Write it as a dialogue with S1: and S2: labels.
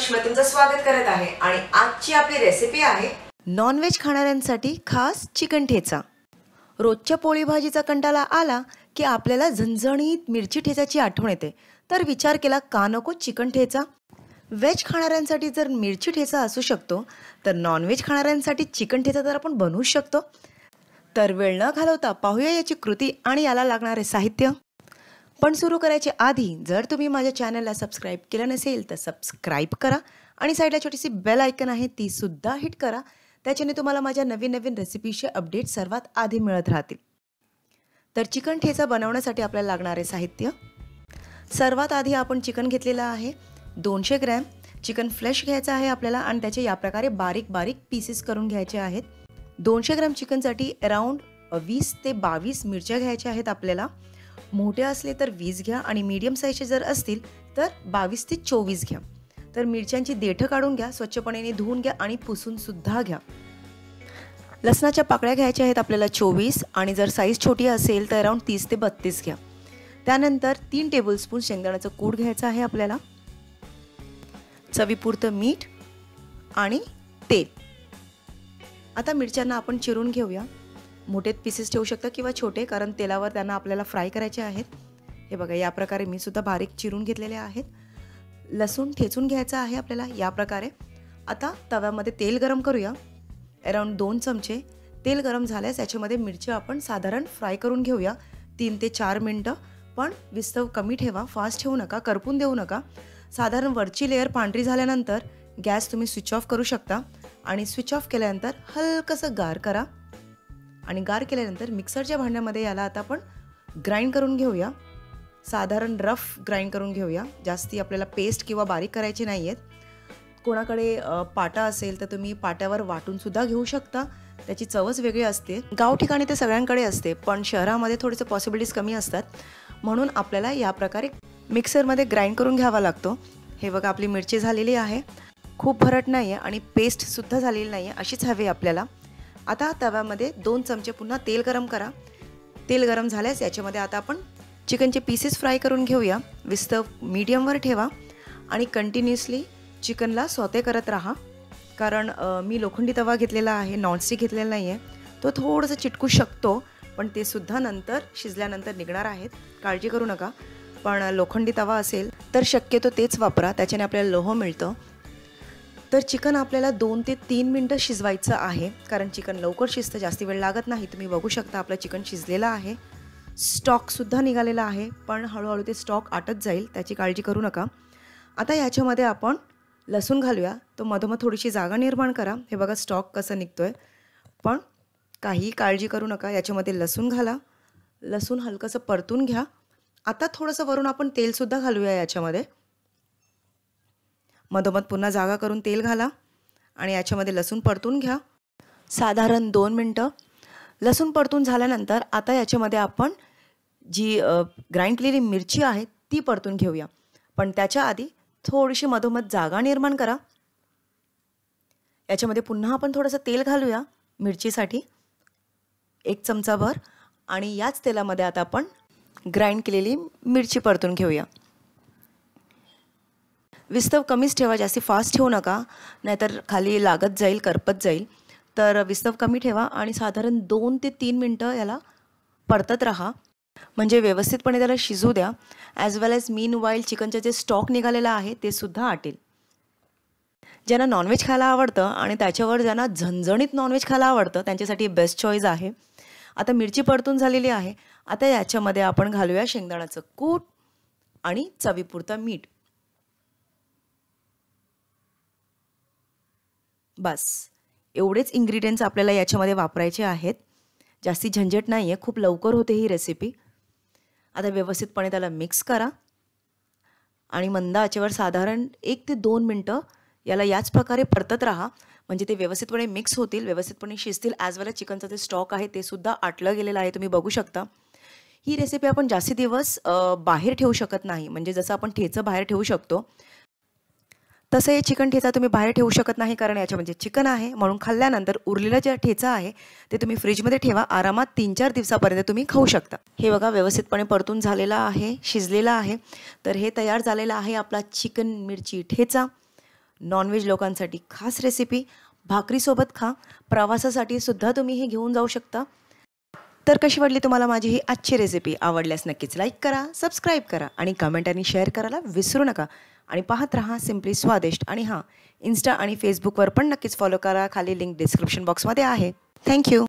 S1: सुषमा तुमचं स्वागत करत आहे आणि आजची आपली रेसिपी आहे नॉनव्हेज खाणाऱ्यांसाठी खास चिकन ठेचा। रोजच्या पोळी भाजीचा कंटाळा आला की आपल्याला झणझणीत मिरची ठेचाची आठवण येते, तर विचार केला का नको चिकन ठेचा। व्हेज खाणाऱ्यांसाठी जर मिरची ठेचा असू शकतो, तर नॉनव्हेज खाणाऱ्यांसाठी चिकन ठेचा तर आपण बनवू शकतो। तर वेळ न घालवता पाहूया याची कृती आणि याला लागणारे साहित्य। पण सुरू करायच्या आधी जर तुम्ही माझ्या चॅनलला सबस्क्राइब केलं नसेल तर सबस्क्राइब करा आणि साईडला छोटीशी बेल आयकन आहे ती सुद्धा हिट करा, त्याच्याने तुम्हाला माझ्या नवीन रेसिपीचे अपडेट सर्वात आधी मिळत राहतील। तर चिकन ठेचा बनवण्यासाठी आपल्याला लागणारे साहित्य, सर्वात आधी आपण चिकन घेतलेला आहे 200 ग्रॅम चिकन फ्लेश घ्यायचा आहे आपल्याला आणि त्याचे या प्रकारे बारीक बारीक पीसेस करून घ्यायचे आहेत। 200 ग्रॅम चिकनसाठी अराउंड 20 ते 22 मिरच्या घ्यायच्या आहेत आपल्याला। मोठे असले तर 20 घ्या आणि मीडियम साईजचे जर असतील तर 22 ते 24 घ्या। तर मिरच्यांची देठं काढून घ्या, स्वच्छपणे धुवून घ्या आणि पुसून सुद्धा घ्या। लसणाच्या पाकळ्या घ्यायच्या आहेत आपल्याला 24 आणि जर साईज छोटी असेल तर अराउंड 30 ते 32 घ्या। त्यानंतर 3 टेबलस्पून शेंगदाण्याचं कूट घ्यायचं आहे आपल्याला, चवीपुरतं मीठ आणि तेल। आता मिरच्यांना आपण चिरून घेऊया, मोठे पीसेस ठेवू शकता किंवा छोटे, कारण तेलावर त्यांना आपल्याला फ्राय करायचे आहेत। हे बघा या प्रकारे मी सुद्धा बारीक चिरून घेतलेले आहेत। लसूण ठेचून घ्यायचा आहे आपल्याला या प्रकारे। आता तव्यामध्ये तेल गरम करूया, अराउंड 2 चमचे तेल गरम झाल्यास याच्यामध्ये मिरची आपण साधारण फ्राय करून घेऊया 3 ते 4 मिनिटं। पण विस्तव कमी ठेवा, फास्ट ठेवू नका, करपून देऊ नका। साधारण वरची लेअर पांढरी झाल्यानंतर गॅस तुम्ही स्विच ऑफ करू शकता आणि स्विच ऑफ केल्यानंतर हलकसं गार करा आणि गार केल्यानंतर मिक्सरच्या भांड्यामध्ये याला आता आपण ग्राइंड करून घेऊया। साधारण रफ ग्राइंड करून घेऊया, जास्ती आपल्याला पेस्ट किंवा बारीक करायची नाही आहेत। कोणाकडे पाटा असेल तर तुम्ही पाट्यावर वाटून सुद्धा घेऊ शकता, त्याची चवच वेगळी असते। गाव ठिकाणी ते सगळ्यांकडे असते, पण शहरामध्ये थोडेसे पॉसिबिलिटीज कमी असतात, म्हणून आपल्याला या प्रकारे मिक्सरमध्ये ग्राइंड करून घ्यावा लागतो। हे बघा आपली मिरची झालेली आहे, खूप भरट नाही आहे आणि पेस्टसुद्धा झालेली नाही आहे, अशीच हवी आपल्याला। आता तव्यामध्ये 2 चमचे पुन्हा तेल गरम करा। तेल गरम झाल्यास याच्यामध्ये आता आपण चिकनचे पीसेस फ्राय करून घेऊया। विस्तव मीडियमवर ठेवा आणि कंटिन्युअसली चिकनला सॉते करत राहा, कारण मी लोखंडी तवा घेतलेला आहे, नॉनस्टिक घेतलेला नाही आहे। तो थोडंसं चिटकू शकतो, पण ते सुद्धा नंतर शिजल्यानंतर निघणार आहेत, काळजी करू नका। पण लोखंडी तवा असेल तर शक्यतो तेच वापरा, त्याच्याने आपल्याला लोह मिळतं। तर चिकन आपल्याला 2 ते 3 मिनिटं शिजवायचं आहे, कारण चिकन लवकर शिजतं, जास्ती वेळ लागत नाही। तुम्ही बघू शकता आपलं चिकन शिजलेलं आहे, स्टॉकसुद्धा निघालेला आहे, पण हळूहळू ते स्टॉक आटत जाईल, त्याची काळजी करू नका। आता याच्यामध्ये आपण लसूण घालूया, तो मधोमध थोडीशी जागा निर्माण करा। हे बघा स्टॉक कसं निघतोय, पण काही काळजी करू नका, याच्यामध्ये लसूण घाला, लसूण हलकंसं परतून घ्या। आता थोडंसं वरून आपण तेलसुद्धा घालूया याच्यामध्ये, मधोमध पुन्हा जागा करून तेल घाला आणि याच्यामध्ये लसूण परतून घ्या साधारण 2 मिनिटं। लसूण परतून झाल्यानंतर आता याच्यामध्ये आपण जी ग्राइंड केलेली मिरची आहे ती परतून घेऊया, पण त्याच्या आधी थोडीशी मधोमध जागा निर्माण करा। याच्यामध्ये पुन्हा आपण थोडंसं तेल घालूया मिरचीसाठी, 1 चमचाभर, आणि याच तेलामध्ये आता आपण ग्राइंड केलेली मिरची परतून घेऊया। विस्तव कमीच ठेवा, जास्ती फास्ट ठेवू नका, नाहीतर खाली लागत जाईल, करपत जाईल। तर विस्तव कमी ठेवा आणि साधारण 2 ते 3 मिनिटं याला परतत राहा, म्हणजे व्यवस्थितपणे त्याला शिजू द्या। ॲज वेल ॲज मीन वाईल चिकनचं जे स्टॉक निघालेलं आहे ते सुद्धा आटेल। ज्यांना नॉनव्हेज खायला आवडतं आणि त्याच्यावर ज्यांना झणझणीत नॉनव्हेज खायला आवडतं त्यांच्यासाठी बेस्ट चॉईस आहे। आता मिरची परतून झालेली आहे, आता याच्यामध्ये आपण घालूया शेंगदाण्याचं कूट आणि चवीपुरतं मीठ। बस एवढेच इन्ग्रेडियंट्स आपल्याला याच्यामध्ये वापरायचे आहेत, जास्ती झंझट नाही आहे, खूप लवकर होते ही रेसिपी। आता व्यवस्थितपणे त्याला मिक्स करा आणि मंद आचेवर साधारण 1 ते 2 मिनिटं याला याच प्रकारे परतत राहा, म्हणजे ते व्यवस्थितपणे मिक्स होतील, व्यवस्थितपणे शिजतील। ॲज वेल चिकनचा जे स्टॉक आहे ते सुद्धा आटलं गेलेलं आहे, तुम्ही बघू शकता। ही रेसिपी आपण जास्ती दिवस बाहेर ठेवू शकत नाही, म्हणजे जसं आपण ठेचं बाहेर ठेवू शकतो तसं हे चिकन ठेचा तुम्ही बाहेर ठेवू शकत नाही, कारण याच्यामध्ये चिकन आहे, म्हणून खाल्ल्यानंतर उरलेला जे ठेचा आहे ते तुम्ही फ्रीजमध्ये ठेवा, आरामात 3-4 दिवसापर्यंत तुम्ही खाऊ शकता। हे बघा व्यवस्थितपणे परतून झालेला आहे, शिजलेला आहे। तर हे तयार झालेला आहे आपला चिकन मिरची ठेचा। नॉनव्हेज लोकांसाठी खास रेसिपी, भाकरीसोबत खा. प्रवासासाठी सुद्धा तुम्ही हे घेऊन जाऊ शकता. तर कशी वाटली तुम्हाला माझी ही आजची रेसिपी? आवडल्यास नक्कीच लाईक करा, सबस्क्राईब करा आणि कमेंट आणि शेअर करायला विसरू नका. आणि पाहत राहा सिम्पली स्वादिष्ट. आणि हां, इन्स्टा आणि फेसबुकवर पण नक्कीच फॉलो करा. खाली लिंक डिस्क्रिप्शन बॉक्समध्ये आहे. थँक्यू.